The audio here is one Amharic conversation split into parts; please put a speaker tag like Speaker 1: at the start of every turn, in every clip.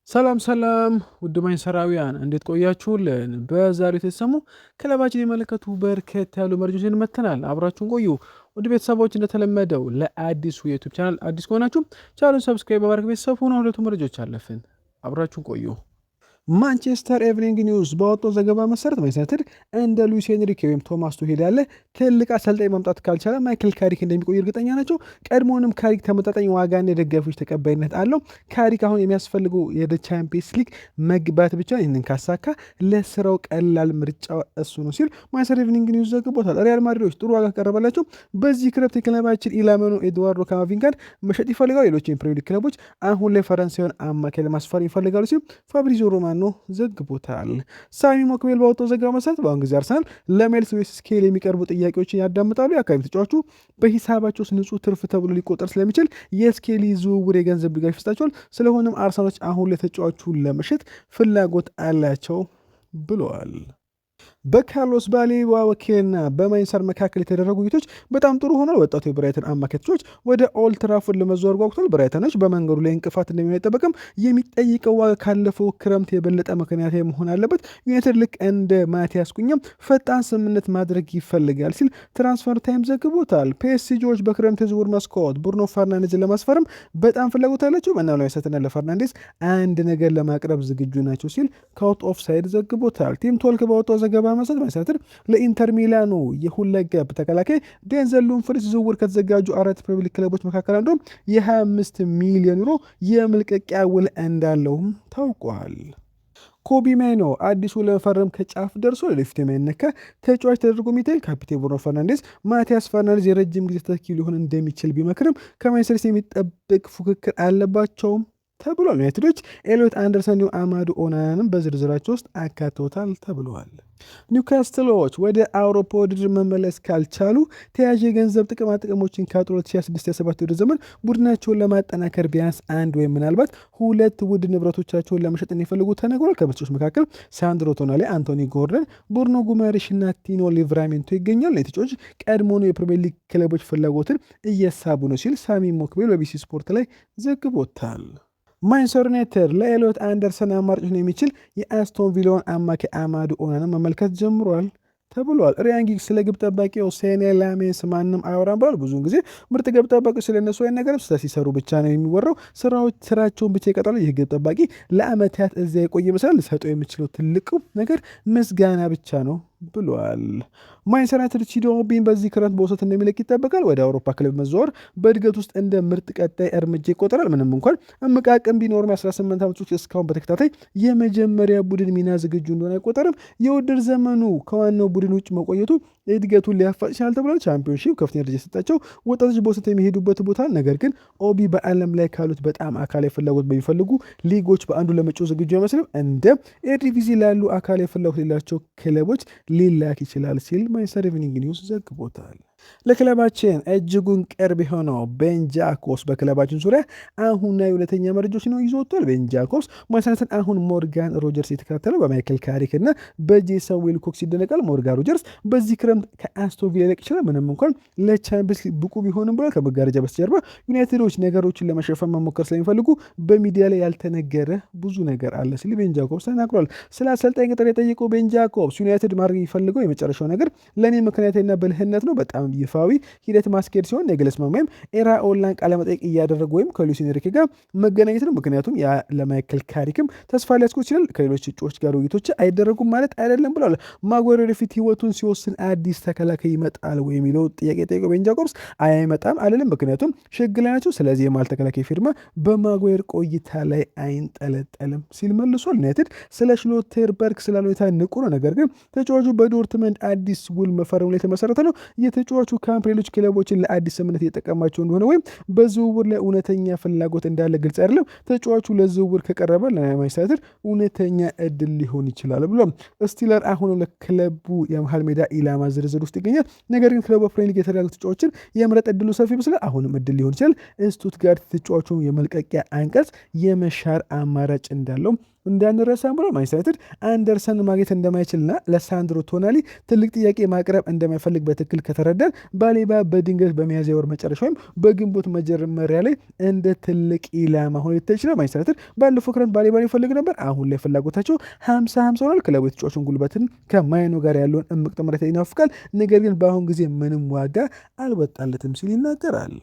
Speaker 1: ሰላም ሰላም ውድ ማንሰራዊያን እንዴት ቆያችሁልን? በዛሬው የተሰሙ ክለባችን የመለከቱ በርከት ያሉ መረጃዎችን መተናል። አብራችሁን ቆዩ። ውድ ቤተሰቦች እንደተለመደው ለአዲሱ የዩቲዩብ ቻናል አዲስ ከሆናችሁ ቻናሉን ሰብስክራይብ በማድረግ ቤተሰብ ሆነ ሁለቱ መረጃዎች አለፍን። አብራችሁን ቆዩ። ማንቸስተር ኤቭኒንግ ኒውስ ባወጣው ዘገባ መሰረት ማንቸስተር ዩናይትድ እንደ ሉዊስ ኤንሪኬ ወይም ቶማስ ቱሄል ያለ ትልቅ አሰልጣኝ ማምጣት ካልቻለ ማይክል ካሪክ እንደሚቆይ እርግጠኛ ናቸው። ቀድሞውንም ካሪክ ተመጣጣኝ ዋጋና የደጋፊዎች ተቀባይነት አለው። ካሪክ አሁን የሚያስፈልገው የደ ቻምፒየንስ ሊግ መግባት ብቻ፣ ይህንን ካሳካ ለስራው ቀላል ምርጫ እሱ ነው ሲል ማንቸስተር ኤቭኒንግ ኒውስ ዘግቦታል። ሪያል ማድሪዶች ጥሩ ዋጋ ቀረበላቸው። በዚህ ክረምት የክለባችን ኢላማኑ ኤድዋርዶ ካማቪንጋን መሸጥ ይፈልጋሉ። ሌሎች የፕሪሚየር ሊግ ክለቦች አሁን ላይ ፈረንሳዩን አማካይ ለማስፈር ይፈልጋሉ ሲል ፋብሪዚዮ ሮማኖ ዘግቦታል። ሳሚ ሞክቤል ባወጣው ዘገባ መሰረት በአሁን ጊዜ አርሰናል ለሜልስ ዌስ ስኬል የሚቀርቡ ጥያቄዎችን ያዳምጣሉ። የአካባቢ ተጫዋቹ በሂሳባቸው ውስጥ ንጹህ ትርፍ ተብሎ ሊቆጠር ስለሚችል የስኬሊ ዝውውር የገንዘብ ድጋፍ ይሰጣቸዋል። ስለሆነም አርሰናሎች አሁን ለተጫዋቹን ለመሸጥ ፍላጎት አላቸው ብለዋል። በካርሎስ ባሌባ ወኪልና በማንቸስተር መካከል የተደረጉ ውይይቶች በጣም ጥሩ ሆኗል። ወጣቱ የብራይተን አማካይ ተጫዋች ወደ ኦልድ ትራፎርድ ለመዘዋወር ጓጉቷል። ብራይተኖች በመንገዱ ላይ እንቅፋት እንደሚሆን አይጠበቅም። የሚጠይቀው ዋጋ ካለፈው ክረምት የበለጠ ምክንያታዊ መሆን አለበት። ዩናይትድ ልክ እንደ ማቲያስ ኩኛም ፈጣን ስምምነት ማድረግ ይፈልጋል ሲል ትራንስፈር ታይም ዘግቦታል። ፒኤስጂዎች በክረምት የዝውውር መስኮት ብሩኖ ፈርናንዴዝን ለማስፈረም በጣም ፍላጎት አላቸው። መናሉ ያሰትና ለፈርናንዴዝ አንድ ነገር ለማቅረብ ዝግጁ ናቸው ሲል ካውት ኦፍ ሳይድ ዘግቦታል። ቲም ቶልክ ባወጣው ዘገባ መሰረት ማንቸስተር ለኢንተር ሚላኑ የሁለገብ ተከላካይ ዴንዘል ዱምፍሪስ ዝውውር ከተዘጋጁ 4 ፕሪሚየር ሊግ ክለቦች መካከል አንዱ የ25 ሚሊዮን ዩሮ የመልቀቂያ ውል እንዳለውም ታውቋል። ኮቢ ማይኖ አዲሱ ለመፈረም ከጫፍ ደርሶ ለፊት የማይነካ ተጫዋች ተደርጎ ሚታይል። ካፒቴን ብሩኖ ፈርናንዴዝ ማቲያስ ፈርናንዴዝ የረጅም ጊዜ ተተኪ ሊሆን እንደሚችል ቢመክርም ከማንቸስተር የሚጠብቅ ፉክክር አለባቸውም ተብሏል። ዩናይትዶች ኤሊዮት አንደርሰን አማዱ ኦናናንም በዝርዝራቸው ውስጥ አካተውታል ተብለዋል። ኒውካስትሎች ወደ አውሮፓ ውድድር መመለስ ካልቻሉ ተያዥ የገንዘብ ጥቅማጥቅሞችን ካጡ 2026/27 ውድድር ዘመን ቡድናቸውን ለማጠናከር ቢያንስ አንድ ወይም ምናልባት 2 ውድ ንብረቶቻቸውን ለመሸጥ እንደሚፈልጉ ተነግሯል። ከምርቶች መካከል ሳንድሮ ቶናሌ፣ አንቶኒ ጎርደን፣ ቡርኖ ጉማሬሽ እና ቲኖ ሊቭራሜንቶ ይገኛል። ተጫዋቾች ቀድሞውኑ የፕሪሚየር ሊግ ክለቦች ፍላጎትን እየሳቡ ነው ሲል ሳሚ ሞክቤል በቢሲ ስፖርት ላይ ዘግቦታል። ማንቸስተር ዩናይትድ ለኤሊዮት አንደርሰን አማራጭ ሆኖ የሚችል የአስቶን ቪላውን አማካይ አማዱ ኦናናን መመልከት ጀምሯል ተብሏል። ሪያን ጊግስ ስለ ግብ ጠባቂው ሴኔ ላሜንስ ማንም አያወራም ብሏል። ብዙውን ጊዜ ምርጥ ግብ ጠባቂ ስለነሱ አይነገርም፣ ስህተት ሲሰሩ ብቻ ነው የሚወራው። ስራቸውን ብቻ ይቀጥላሉ። ይህ ግብ ጠባቂ ለአመታት እዚያ የቆየ ይመስላል። ሊሰጠው የሚችለው ትልቁ ነገር ምስጋና ብቻ ነው ብሏል። ማንቸስተር ዩናይትድ ቺዶ ኦቢን በዚህ ክረምት በውሰት እንደሚለቅ ይጠበቃል። ወደ አውሮፓ ክለብ መዘዋወር በእድገት ውስጥ እንደ ምርጥ ቀጣይ እርምጃ ይቆጠራል። ምንም እንኳን አመቃቀም ቢኖርም የ18 ዓመቶች እስካሁን በተከታታይ የመጀመሪያ ቡድን ሚና ዝግጁ እንደሆነ አይቆጠርም። የውድድር ዘመኑ ከዋናው ቡድን ውጭ መቆየቱ እድገቱን ሊያፋጥ ይችላል ተብሏል። ቻምፒዮንሺፕ ከፍተኛ ደረጃ የሰጣቸው ወጣቶች በውሰት የሚሄዱበት ቦታ፣ ነገር ግን ኦቢ በዓለም ላይ ካሉት በጣም አካላዊ ፍላጎት በሚፈልጉ ሊጎች በአንዱ ለመጫወት ዝግጁ አይመስልም። እንደ ኤርዲቪዚ ላሉ አካላዊ ፍላጎት ሌላቸው ክለቦች ሊላክ ይችላል ሲል ማንቸስተር ኢቭኒንግ ኒውስ ዘግቦታል። ለክለባችን እጅጉን ቅርብ የሆነው ቤን ጃኮብስ በክለባችን ዙሪያ አሁናዊ እውነተኛ መረጃዎች ነው ይዞ ወጥቷል። ቤን ጃኮብስ ማንቸስተር አሁን ሞርጋን ሮጀርስ የተከታተለው በማይክል ካሪክ እና በጄሰን ዊልኮክስ ይደነቃል። ሞርጋን ሮጀርስ በዚህ ክረምት ከአስቶን ቪላ ሊለቅ ይችላል። ምንም እንኳን ለቻምፒየንስ ሊግ ብቁ ቢሆንም ብሏል። ከመጋረጃ በስተጀርባ ዩናይትዶች ነገሮችን ለመሸፈን መሞከር ስለሚፈልጉ በሚዲያ ላይ ያልተነገረ ብዙ ነገር አለ ሲል ቤን ጃኮብስ ተናግሯል። ስለ አሰልጣኝ ቅጥር የጠየቀው ቤን ጃኮብስ ዩናይትድ ማድረግ የሚፈልገው የመጨረሻው ነገር ለእኔ ምክንያትና ብልህነት ነው። በጣም ይፋዊ ሂደት ማስኬድ ሲሆን የግለስ መማይም ኤራ ኦንላይን ቃለመጠይቅ እያደረጉ ወይም ከሉዊስ ኤንሪኬ ጋር መገናኘት ነው። ምክንያቱም ያ ለማይክል ካሪክም ተስፋ ሊያስኮ ይችላል። ከሌሎች እጩዎች ጋር ውይይቶች አይደረጉም ማለት አይደለም ብለዋል። ማጓሪ ወደፊት ህይወቱን ሲወስን አዲስ ተከላካይ ይመጣል ወይ የሚለው ጥያቄ ጠይቀው ቤን ጃኮብስ አይመጣም አልልም፣ ምክንያቱም ሽግ ላይ ናቸው። ስለዚህ የማል ተከላካይ ፊርማ በማጓየር ቆይታ ላይ አይንጠለጠልም ሲል መልሷል። ዩናይትድ ስለ ሽሎተርበርግ ስላለ ሁኔታ ንቁ ነው፣ ነገር ግን ተጫዋቹ በዶርትመንድ አዲስ ውል መፈረሙ ላይ የተመሰረተ ነው። የተጫዋቹ ካምፕ ሌሎች ክለቦችን ለአዲስ ስምምነት እየጠቀማቸው እንደሆነ ወይም በዝውውር ላይ እውነተኛ ፍላጎት እንዳለ ግልጽ አይደለም። ተጫዋቹ ለዝውውር ከቀረበ ለማንቸስተር ዩናይትድ እውነተኛ እድል ሊሆን ይችላል ብሎም ስቲለር አሁን ለክለቡ የመሃል ሜዳ ኢላማ ዝርዝር ውስጥ ይገኛል። ነገር ግን ክለቡ ፕሪሚየር ሊግ የተረጋጉ ተጫዋቾችን የምረጥ እድሉ ሰፊ ይመስላል። አሁንም እድል ሊሆን ይችላል። ስቱትጋርት ተጫዋቹ የመልቀቂያ አንቀጽ የመሻር አማራጭ እንዳለው እንዳንረሳም ብሎ ማንቸስተር ዩናይትድ አንደርሰን ማግኘት እንደማይችልና ለሳንድሮ ቶናሊ ትልቅ ጥያቄ ማቅረብ እንደማይፈልግ በትክክል ከተረዳን ባሌባ በድንገት በሚያዝያ ወር መጨረሻ ወይም በግንቦት መጀመሪያ ላይ እንደ ትልቅ ኢላማ ሆኖ ይችላል። ማንቸስተር ዩናይትድ ባለፈው ክረምት ባሌባን ይፈልግ ነበር። አሁን ላይ ፍላጎታቸው 50-50 ሆኗል። ክለቡ የተጫዋቹን ጉልበትን ከማይኖ ጋር ያለውን እምቅ ጥምረት ይናፍቃል። ነገር ግን በአሁን ጊዜ ምንም ዋጋ አልወጣለትም ሲል ይናገራል።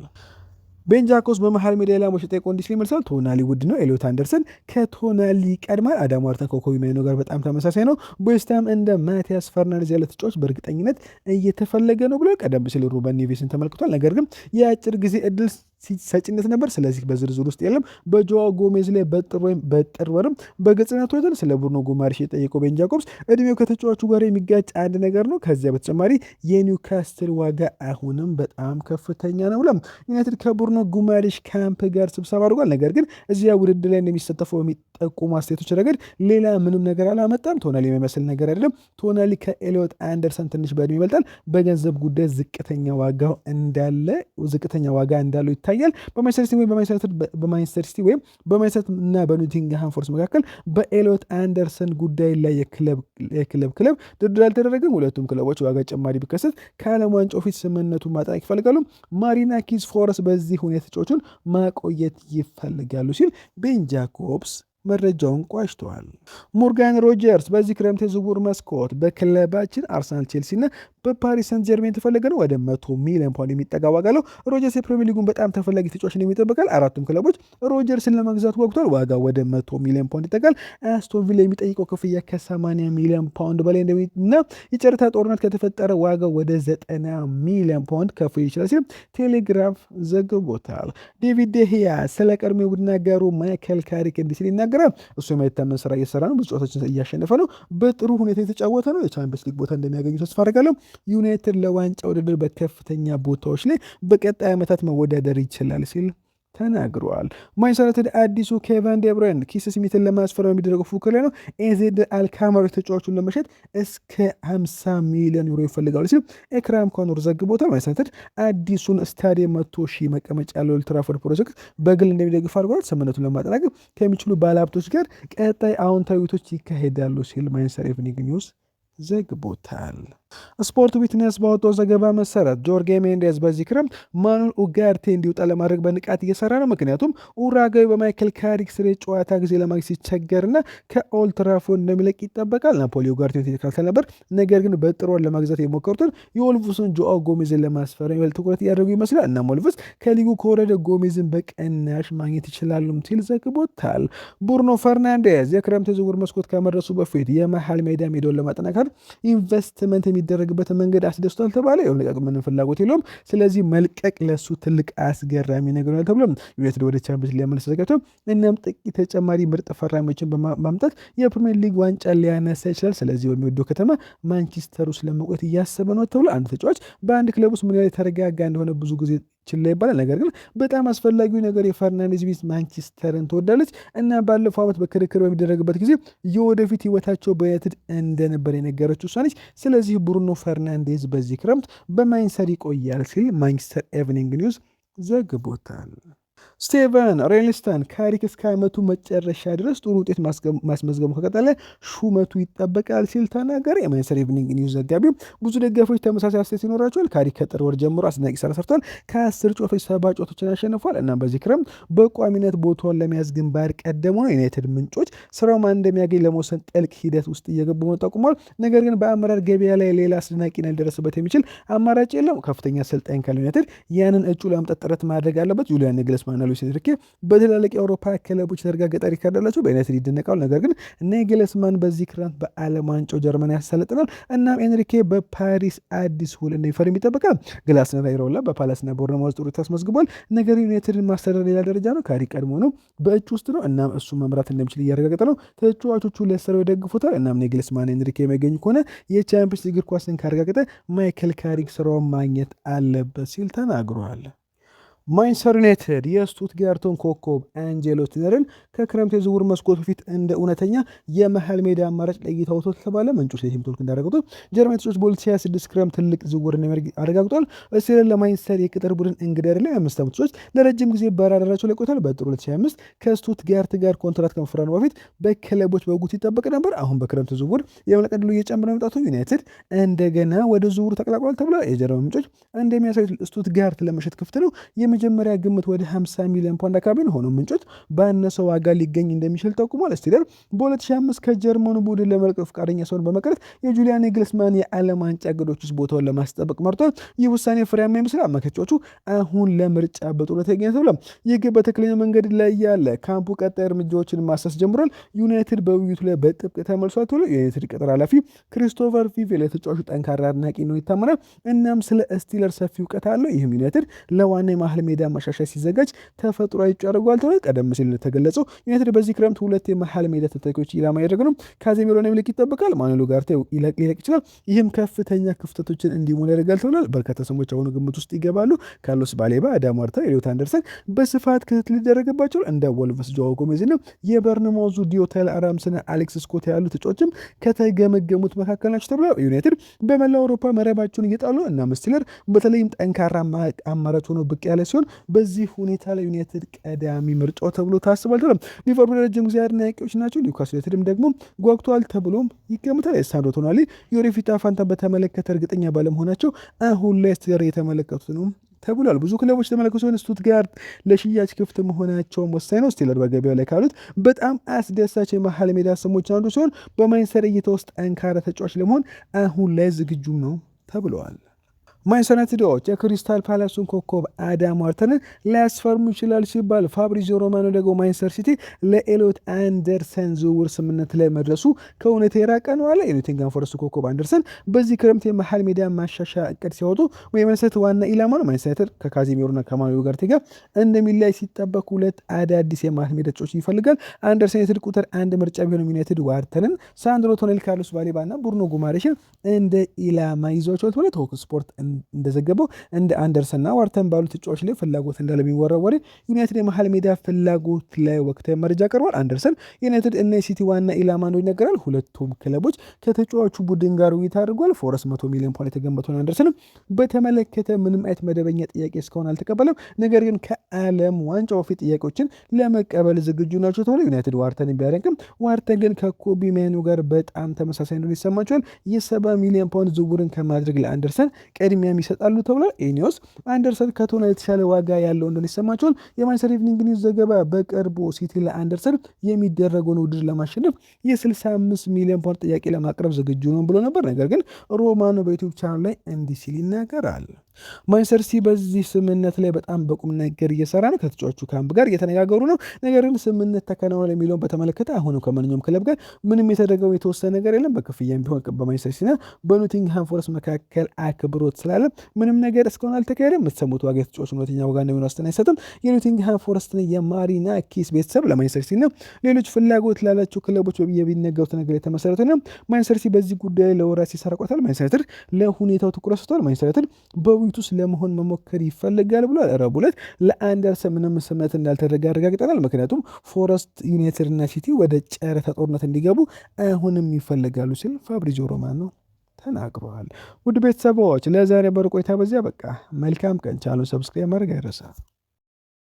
Speaker 1: ቤን ጃኮብስ በመሃል ሜዳ ላይ ሞሽ ጠይቆ እንዲህ ሲል ይመልሳል። ቶናሊ ውድ ነው። ኤሊዮት አንደርሰን ከቶናሊ ቀድማል። አዳም ዋርተን ከኮቢ ማይኖ ጋር በጣም ተመሳሳይ ነው። በዌስትሃም እንደ ማቲያስ ፈርናንዴዝ ያለ ተጫዋች በእርግጠኝነት እየተፈለገ ነው ብሎ ቀደም ሲል ሩበን ኔቬስን ተመልክቷል። ነገር ግን የአጭር ጊዜ እድል ሰጭነት ነበር። ስለዚህ በዝርዝር ውስጥ የለም። በጆዋ ጎሜዝ ላይ በጥር ወርም በግልጽነት ወይተን ስለ ብሩኖ ጉማሬሽ የጠየቀው ቤን ጃኮብስ እድሜው ከተጫዋቹ ጋር የሚጋጭ አንድ ነገር ነው። ከዚያ በተጨማሪ የኒውካስትል ዋጋ አሁንም በጣም ከፍተኛ ነው ብለም ዩናይትድ ከብሩኖ ጉማሬሽ ካምፕ ጋር ስብሰባ አድርጓል። ነገር ግን እዚያ ውድድር ላይ እንደሚሳተፈው የሚጠቁሙ አስተያየቶች ረገድ ሌላ ምንም ነገር አላመጣም። ቶናሊ የሚመስል ነገር አይደለም። ቶናሊ ከኤሊዮት አንደርሰን ትንሽ በእድሜ ይበልጣል። በገንዘብ ጉዳይ ዝቅተኛ ዋጋ እንዳለው ይታያል። በማንቸስተር ሲቲ ወይም በማንቸስተር እና በኖቲንግሃም ፎረስት መካከል በኤሊዮት አንደርሰን ጉዳይ ላይ የክለብ ድርድር አልተደረገም። ሁለቱም ክለቦች ዋጋ ጭማሪ ቢከሰት ከዓለም ዋንጫው ፊት ስምምነቱን ማጠናቀቅ ይፈልጋሉ። ማሪናኪስ ፎረስት በዚህ ሁኔታ ተጫዋቹን ማቆየት ይፈልጋሉ ሲል ቤን ጃኮብስ መረጃውን ቋጭተዋል። ሞርጋን ሮጀርስ በዚህ ክረምት የዝውውር መስኮት በክለባችን አርሰናል፣ ቼልሲ እና በፓሪስ ሰንት ጀርሜን ተፈለገ ነው። ወደ 100 ሚሊዮን ፓውንድ የሚጠጋ ዋጋ አለው። ሮጀርስ የፕሪሚየር ሊጉን በጣም ተፈላጊ ተጫዋች ነው የሚጠበቃል። አራቱም ክለቦች ሮጀርስን ለመግዛት ወቅቷል። ዋጋ ወደ 100 ሚሊዮን ፓውንድ ይጠጋል። አስቶን ቪላ የሚጠይቀው ክፍያ ከ80 ሚሊዮን ፓውንድ በላይ እና የጨረታ ጦርነት ከተፈጠረ ዋጋ ወደ 90 ሚሊዮን ፓውንድ ከፍ ይችላል ሲል ቴሌግራፍ ዘግቦታል። ዴቪድ ደህያ ስለ ቀድሞ ቡድን አጋሩ ማይከል ካሪክ እንዲህ ሲል ይናገራል። እሱ የማይታመን ስራ እየሰራ ነው። ብዙ ጨዋታዎችን እያሸነፈ ነው። በጥሩ ሁኔታ የተጫወተ ነው። የቻምፒየንስ ሊግ ቦታ እንደሚያገኙ ተስፋ አደርጋለሁ። ዩናይትድ ለዋንጫ ውድድር በከፍተኛ ቦታዎች ላይ በቀጣይ ዓመታት መወዳደር ይችላል ሲል ተናግረዋል። ማንቸስተር ዩናይትድ አዲሱ ኬቨን ዴ ብሩይነ ኪስ ስሚትን ለማስፈረም የሚደረገው ፉክክር ላይ ነው። ኤዜድ አልካማሪ ተጫዋቹን ለመሸጥ እስከ 50 ሚሊዮን ዩሮ ይፈልጋሉ ሲል ኤክራም ኮኖር ዘግቦታል። ማንቸስተር ዩናይትድ አዲሱን ስታዲየም 100 ሺህ መቀመጫ ያለው ኦልድ ትራፎርድ ፕሮጀክት በግል እንደሚደግፍ አድርጓል። ስምምነቱን ለማጠናቀቅ ከሚችሉ ባለሀብቶች ጋር ቀጣይ አዎንታዊ ውይይቶች ይካሄዳሉ ሲል ማንቸስተር ኢቭኒንግ ኒውስ ዘግቦታል። ስፖርት ዊትነስ ባወጣው ዘገባ መሰረት ጆርጌ ሜንዴዝ በዚህ ክረምት ማኑኤል ኡጋርቴ እንዲወጣ ለማድረግ በንቃት እየሰራ ነው። ምክንያቱም ኡራጋዊ በማይክል ካሪክ ስር ጨዋታ ጊዜ ለማግኘት ሲቸገርና ከኦልድ ትራፎርድ እንደሚለቅ ይጠበቃል። ናፖሊ ኡጋርቴን የተካተል ነበር። ነገር ግን በጥር ወር ለማግዛት የሞከሩትን የወልቭስን ጆአው ጎሜዝን ለማስፈረም ይበልጥ ትኩረት እያደረጉ ይመስላል። እና ወልቭስ ከሊጉ ከወረደ ጎሜዝን በቀናሽ ማግኘት ይችላሉም ሲል ዘግቦታል። ብሩኖ ፈርናንዴዝ የክረምት የዝውውር መስኮት ከመድረሱ በፊት የመሃል ሜዳውን ለማጠናከር ኢንቨስትመንት የሚደረግበትን መንገድ አስደስቷል ተባለ። ምንም ፍላጎት የለውም። ስለዚህ መልቀቅ ለሱ ትልቅ አስገራሚ ነገር ነው ተብሎ ዩናይትድ ወደ ቻምፒየንስ ሊያመለስ ተዘጋጅቶ እናም ጥቂት ተጨማሪ ምርጥ ፈራሚዎችን በማምጣት የፕሪሚየር ሊግ ዋንጫ ሊያነሳ ይችላል። ስለዚህ በሚወደው ከተማ ማንቸስተር ውስጥ ለመቆየት እያሰበ ነው ተብሎ አንድ ተጫዋች በአንድ ክለብ ውስጥ ምን ያህል የተረጋጋ እንደሆነ ብዙ ጊዜ ችላ ይባላል። ነገር ግን በጣም አስፈላጊው ነገር የፈርናንዴዝ ቤት ማንቸስተርን ትወዳለች እና ባለፈው ዓመት በክርክር በሚደረግበት ጊዜ የወደፊት ህይወታቸው በዩናይትድ እንደነበር የነገረችው እሷ ነች። ስለዚህ ብሩኖ ፈርናንዴዝ በዚህ ክረምት በማንቸስተር ይቆያል ሲል ማንቸስተር ኢቭኒንግ ኒውስ ዘግቦታል። ስቴቨን ሬልስተን ካሪክ እስከ ዓመቱ መጨረሻ ድረስ ጥሩ ውጤት ማስመዝገቡ ከቀጠለ ሹመቱ ይጠበቃል ሲል ተናገረ። የማንቸስተር ኢቭኒንግ ኒውስ ዘጋቢ ብዙ ደጋፊዎች ተመሳሳይ አስተያየት ይኖራቸዋል። ካሪክ ከጥር ወር ጀምሮ አስደናቂ ስራ ሰርቷል። ከ10 ጨዋታዎች 7 ጨዋታዎችን አሸንፏል። እናም በዚህ ክረምት በቋሚነት ቦታውን ለመያዝ ግንባር ቀደሙ ነው። ዩናይትድ ምንጮች ስራው ማን እንደሚያገኝ ለመወሰን ጥልቅ ሂደት ውስጥ እየገቡ መሆኑን ጠቁሟል። ነገር ግን በአመራር ገበያ ላይ ሌላ አስደናቂና ሊደረስበት የሚችል አማራጭ የለም። ከፍተኛ አሰልጣኝ ካለ ዩናይትድ ያንን እጩ ለማምጣት ጥረት ማድረግ አለበት። ጁሊያን ናግልስማን ሉዊስ ኤንሪኬ በትላልቅ የአውሮፓ ክለቦች የተረጋገጠ ሪካርድ አላቸው። በዩናይትድ ይደነቃሉ። ነገር ግን ናግልስማን በዚህ ክረምት በዓለም ዋንጫው ጀርመን ያሰለጥናል። እናም ኤንሪኬ በፓሪስ አዲስ ውል እንደሚፈርም ይጠበቃል። ግላስነር አይሮላ በፓላስና ቦርነማውዝ ጥሩ ታስመዝግቧል። ነገር ዩናይትድን ማስተዳደር ሌላ ደረጃ ነው። ካሪክ ቀድሞ ነው በእጩ ውስጥ ነው። እናም እሱ መምራት እንደሚችል እያረጋገጠ ነው። ተጫዋቾቹ ለስራው ይደግፉታል። እናም ናግልስማን ኤንሪኬ የሚያገኙ ከሆነ የቻምፒየንስ ሊግ እግር ኳስን ካረጋገጠ ማይክል ካሪክ ስራውን ማግኘት አለበት ሲል ተናግሯል። ማንቸስተር ዩናይትድ የስቱትጋርቱን ኮከብ አንጄሎ ቲነርን ከክረምት የዝውውር መስኮት በፊት እንደ እውነተኛ የመሃል ሜዳ አማራጭ ለእይታ አውጥቶት ተባለ። ምንጮች ለቲም ቶክ እንዳረጋገጡት ጀርመን ተጫዋች በ2026 ክረምት ትልቅ ዝውውር እንደሚያደርግ አረጋግጧል። ስቲለር ለማንቸስተር የቅጥር ቡድን እንግዳ አይደለም። የአምስት ዓመት ተጫዋች ለረጅም ጊዜ በራዳራቸው ላይ ቆይቷል። በጥር 2025 ከስቱትጋርት ጋር ኮንትራት ከመፈረሙ በፊት በክለቦች በጉት ይጠበቅ ነበር። አሁን በክረምት ዝውውር የመልቀቅ ዕድሉ እየጨመረ መምጣቱ ዩናይትድ እንደገና ወደ ዝውውሩ ተቀላቅሏል ተብሏል። የጀርመን ምንጮች እንደሚያሳዩት ስቱትጋርት ለመሸጥ ክፍት ነው። የመጀመሪያ ግምት ወደ 50 ሚሊዮን ፓውንድ አካባቢ ነው። ሆኖም ምንጮች ባነሰ ዋጋ ሊገኝ እንደሚችል ጠቁሟል። ስቲለር በ2005 ከጀርመኑ ቡድን ለመልቀቅ ፈቃደኛ ሰውን በመቅረት የጁሊያን ናግልስማን የዓለም ዋንጫ እቅዶች ውስጥ ቦታውን ለማስጠበቅ መርጧል። ይህ ውሳኔ ፍሬያማ ይመስላል። አማካዮቹ አሁን ለምርጫ በጡረታ ይገኛል ተብሏል። ይህ ግን በትክክለኛ መንገድ ላይ ያለ ካምፑ ቀጣይ እርምጃዎችን ማሳስ ጀምሯል። ዩናይትድ በውይይቱ ላይ በጥብቅ ተመልሷል ተብሎ የዩናይትድ ቅጥር ኃላፊ ክሪስቶፈር ፊቬል የተጫዋቹ ጠንካራ አድናቂ ነው ይታመናል። እናም ስለ ስቲለር ሰፊ እውቀት አለው። ይህም ዩናይትድ ለዋና የማህል ሜዳ ማሻሻያ ሲዘጋጅ ተፈጥሯዊ እጩ ያደርገዋል ተብሎ ቀደም ሲል እንደተገለጸው ዩናይትድ በዚህ ክረምት ሁለት የመሃል ሜዳ ተተኪዎች ኢላማ ያደረገ ነው። ካዜሚሮን የሚልክ ይጠበቃል። ማኑኤል ኡጋርቴ ሊለቅ ይችላል። ይህም ከፍተኛ ክፍተቶችን እንዲሞላ ያደርጋል ተብሏል። በርካታ ስሞች አሁኑ ግምት ውስጥ ይገባሉ። ካርሎስ ባሌባ፣ አዳም ዋርታ፣ ኤሊዮት አንደርሰን በስፋት ክትትል ይደረግባቸዋል። እንደ ወልቭስ ጆዋ ጎሜዝ እና የበርንማውዙ ዲዮታይል አራምስና አሌክስ ስኮት ያሉ ተጫዋቾችም ከተገመገሙት መካከል ናቸው ተብሏል። ዩናይትድ በመላው አውሮፓ መረባቸውን እየጣሉ እና ስቲለር በተለይም ጠንካራ አማራጭ ሆኖ ብቅ ያለ ሲሆን በዚህ ሁኔታ ላይ ዩናይትድ ቀዳሚ ምርጫው ተብሎ ታስቧል። ሊቨርፑል ረጅም ጊዜ አድናቂዎች ናቸው። ኒውካስል ዩናይትድም ደግሞ ጓጉተዋል ተብሎም ይገምታል። የሳንድሮ ቶናሊ የወደፊት ዕጣ ፈንታን በተመለከተ እርግጠኛ ባለመሆናቸው አሁን ላይ ስቲለር የተመለከቱት ነው ተብሏል። ብዙ ክለቦች የተመለከቱ ሲሆን ስቱትጋርት ለሽያጭ ክፍት መሆናቸውን ወሳኝ ነው። ስቲለር በገበያው ላይ ካሉት በጣም አስደሳች የመሃል ሜዳ ስሞች አንዱ ሲሆን በማንቸስተር እይታ ውስጥ ጠንካራ ተጫዋች ለመሆን አሁን ላይ ዝግጁም ነው ተብለዋል። ማንቸስተር ዩናይትዶች የክሪስታል ፓላሱን ኮከብ አዳም ዋርተንን ሊያስፈርሙ ይችላል ሲባል ፋብሪዚዮ ሮማኖ ደግሞ ማንቸስተር ሲቲ ለኤሊዮት አንደርሰን ዝውውር ስምምነት ላይ መድረሱ ከእውነት የራቀ ነው አለ። የኖቲንግሃም ፎረስቱ ኮከብ አንደርሰን በዚህ ክረምት የመሃል ሜዳ ማሻሻያ እቅድ ሲያወጡ የማንቸስተር ዋና ኢላማ ነው። ማንቸስተር ዩናይትድ ከካዜሚሮና ከማኑኤል ኡጋርቴ ጋር እንደሚለያይ ሲጠበቅ ሁለት አዳዲስ የመሃል ሜዳ ተጫዋቾች ይፈልጋል። አንደርሰን ዩናይትድ ቁጥር አንድ ምርጫ ቢሆንም ዩናይትድ ዋርተንን፣ ሳንድሮ ቶኔል፣ ካርሎስ ባሌባ እና ቡርኖ ጉማሬሽን እንደ ኢላማ ይዟቸዋል ተብሎ ቶክ ስፖርት እንደዘገበው እንደ አንደርሰንና ዋርተን ባሉ ተጫዋች ላይ ፍላጎት እንዳለ ቢወራወር ዩናይትድ የመሃል ሜዳ ፍላጎት ላይ ወቅታዊ መረጃ ቀርቧል። አንደርሰን ዩናይትድ እና የሲቲ ዋና ኢላማ ነው ይነገራል። ሁለቱም ክለቦች ከተጫዋቹ ቡድን ጋር ውይይት አድርጓል። ፎረስት 100 ሚሊዮን ፓውንድ የተገመተውን አንደርሰንም በተመለከተ ምንም አይነት መደበኛ ጥያቄ እስካሁን አልተቀበለም። ነገር ግን ከዓለም ዋንጫ በፊት ጥያቄዎችን ለመቀበል ዝግጁ ናቸው ተብሎ ዩናይትድ ዋርተንን ቢያደንቅም ዋርተን ግን ከኮቢ ማኑ ጋር በጣም ተመሳሳይ እንደሆነ ይሰማቸዋል። የ70 ሚሊዮን ፓውንድ ዝውውርን ከማድረግ ለአንደርሰን ቅድሚያ ይሰጣሉ ተብሏል። ኤኒዮስ አንደርሰን ከቶና የተሻለ ዋጋ ያለው እንደሆነ ይሰማቸዋል። የማንቸስተር ኢቭኒንግ ኒውስ ዘገባ በቅርቡ ሲቲ ለአንደርሰን የሚደረገውን ውድድር ለማሸነፍ የ65 ሚሊዮን ፓውንድ ጥያቄ ለማቅረብ ዝግጁ ነው ብሎ ነበር። ነገር ግን ሮማኖ በዩቲዩብ ቻናል ላይ እንዲህ ሲል ይናገራል። ማንቸስተር ሲቲ በዚህ ስምምነት ላይ በጣም በቁም ነገር እየሰራ ነው። ከተጫዋቹ ካምፕ ጋር እየተነጋገሩ ነው። ነገር ግን ስምምነት ተከናወነ የሚለውን በተመለከተ አሁንም ከማንኛውም ክለብ ጋር ምንም የተደረገው የተወሰነ ነገር የለም። በክፍያም ቢሆን በማንቸስተር ሲቲና በኖቲንግሃም ፎረስት መካከል አክብሮት ስላለ ምንም ነገር እስካሁን አልተካሄደም። የምትሰሙት ዋጋ የተጫዋቹ እውነተኛ ዋጋ እንደሚሆን ዋስትና አይሰጥም። የኖቲንግሃም ፎረስትና የማሪና ኪስ ቤተሰብ ለማንቸስተር ሲቲና ሌሎች ፍላጎት ላላቸው ክለቦች የሚነገሩት ነገር የተመሰረተ ነው። ማንቸስተር ሲቲ በዚህ ጉዳይ ለወራት ሲሰራ ቆይቷል። ማንቸስተር ዩናይትድ ለሁኔታው ትኩረት ሰጥቷል። ማንቸስተር ዩናይትድ በውይይቱ ውስጥ ለመሆን መሞከር ይፈልጋል ብሏል። ረቡዕ ዕለት ለአንደርሰን ምንም ስምምነት እንዳልተደረገ አረጋግጠናል። ምክንያቱም ፎረስት፣ ዩናይትድ እና ሲቲ ወደ ጨረታ ጦርነት እንዲገቡ አሁንም ይፈልጋሉ ሲል ፋብሪዚዮ ሮማኖ ተናግረዋል። ውድ ቤተሰቦች ለዛሬ በሩ ቆይታ በዚያ በቃ። መልካም ቀን። ቻናሉን ሰብስክራይብ ማድረግ አይረሳ።